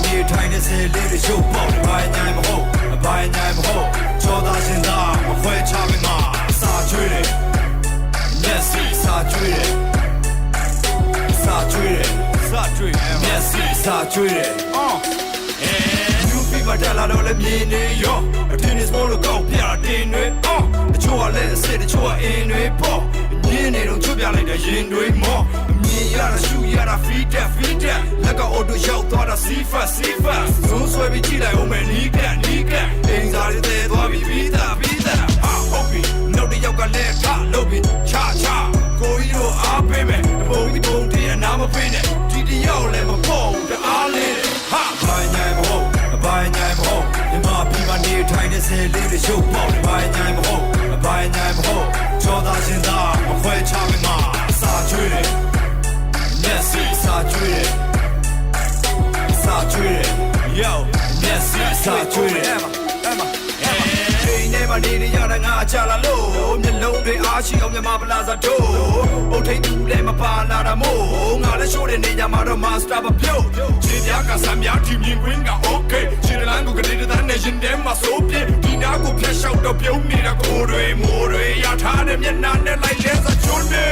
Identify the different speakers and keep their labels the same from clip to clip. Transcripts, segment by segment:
Speaker 1: နေထိုင်နေစေလေးတွေရုပ်ပေါက်တယ်ဘာညာမဟုတ်ဘာညာမဟုတ်ချောသားရှင်သားမခွဲချမင်းမှာစာချွေးတယ် Messi စာချွေးတယ်စာချွေးတယ်စာချွေး Messi စာချွေးတယ်You be my dad လာတော့လည်းမြင်နေရောအထင်နဲ့ small လို့ကောက်ပြတင်တွေတချို့ကလည်းအစ်စ်တချို့ကအင်းတွေပေါ့မြင်နေတော့ချွတ်ပြလိုက်တဲ့ရင်တွေမောမြင်ရတာရှူရတာ feed that လက်ကအော်တိုရောက်သွားတာ see fast ဆိုးဆွဲပြီးကြည့်လိုက်အောင်မယ်နီးကပ်အင်းစားတွေတဲသွားပြီးပြီးသားဟုတ်ပြီနောက်တစ်ယောက်ကလည်းခလုပ်ပြီးချကိုကြီးတို့အားပေးမယ်ပုံတည်းအနာမပေးနဲ့ဒီတယောက်လည်းမပေါ့တအားလေးဟာဘာညာမဟုတ်ဒီမှာပြီးမနေထိုင်နေစေလေးတွေရုပ်ပေါက်တယ်ဘာညာမဟုတ်ချောသားရှင်သားမခွဲချမင်းမှာစာချွေးတယ် Messi စာချွေးတယ် Yo Messi စာချွေးတယ်နေနေရတာငါအချလာလို့မျက်လုံးတွေအားရှိအောင်မြမပလာစာတို့အုတ်ထိတ်သူလည်းမပါလာတာမို့ငါလည်းရှိုးတဲ့နေကြမှာတော့ master မပြုတ်ခြေပြားကစမ်းများထီမြင်ခွင်းက okay ခြေလမ်းကိုကလေးတဲ့နဲ့ရင်ထဲမှာစိုးပြဒီနာကိုဖျက်လျှောက်တော့ပြုံးနေတာကိုတွေမိုးတွေရထားတဲ့မျက်နှာနဲ့လိုက်လဲစချွန်းနေ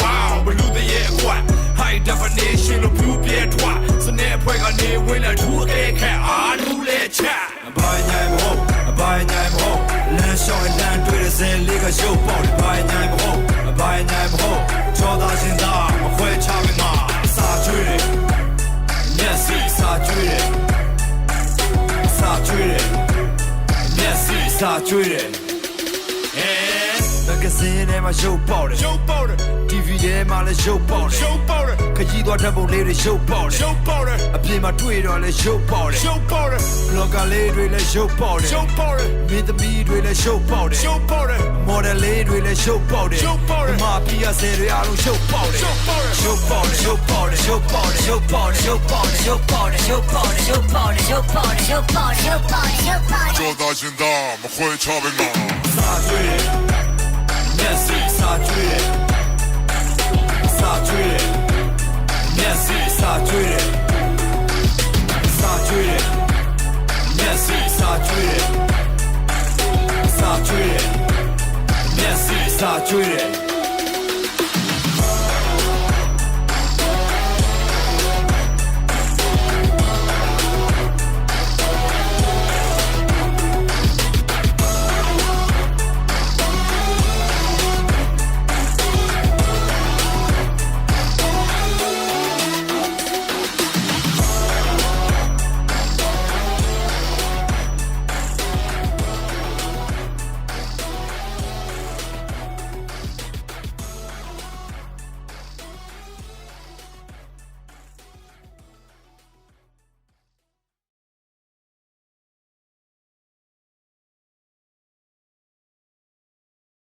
Speaker 1: Wow ဘလူးတဲ့ရဲ့အကွာ high definition လို့ပြူပြဲထွားစနေဖွဲ့ကနေဝင်လာထူအခဲခက်အားလူလဲချဘာညာမဟုတ်လမ်းလျှောက်လမ်းတွေ့တဲ့ဇဲလေးကရုပ်ပေါက်တယ်ဘာညာမဟုတ်ချောသားရှင်သားမခွဲချမင်းမှာစာချွေးတယ် Messi စာချွေးတယ် Messi စာချွေးတယ်ကစင်းထဲမှာရုပ်ပေါက်တယ် TV ထဲမှာလည်းရုပ်ပေါက်တယ်ခကြီးသွားတဲ့ပုံလေးတွေရုပ်ပေါက်တယ်အပြင်မှာတွေ့တော့လည်းရုပ်ပေါက်တယ် blogger လေးတွေလည်းရုပ်ပေါက်တယ်မင်းသမီးတွေလည်းရုပ်ပေါက်တယ် model လေးတွေလည်းရုပ်ပေါက်တယ်မာပီယာဆယ်တွေအားလုံးရုပ်ပေါက်တယ်ရုပ်ပေါက်တယ်ကျော်
Speaker 2: သားရှင်သားမခွဲချဘဲမှာ
Speaker 1: စာချွေးတယ် Messi စာချွေးတယ် Messi စာချွေးတယ် Messi စာချွေးတယ် Messi စာချွေးတယ်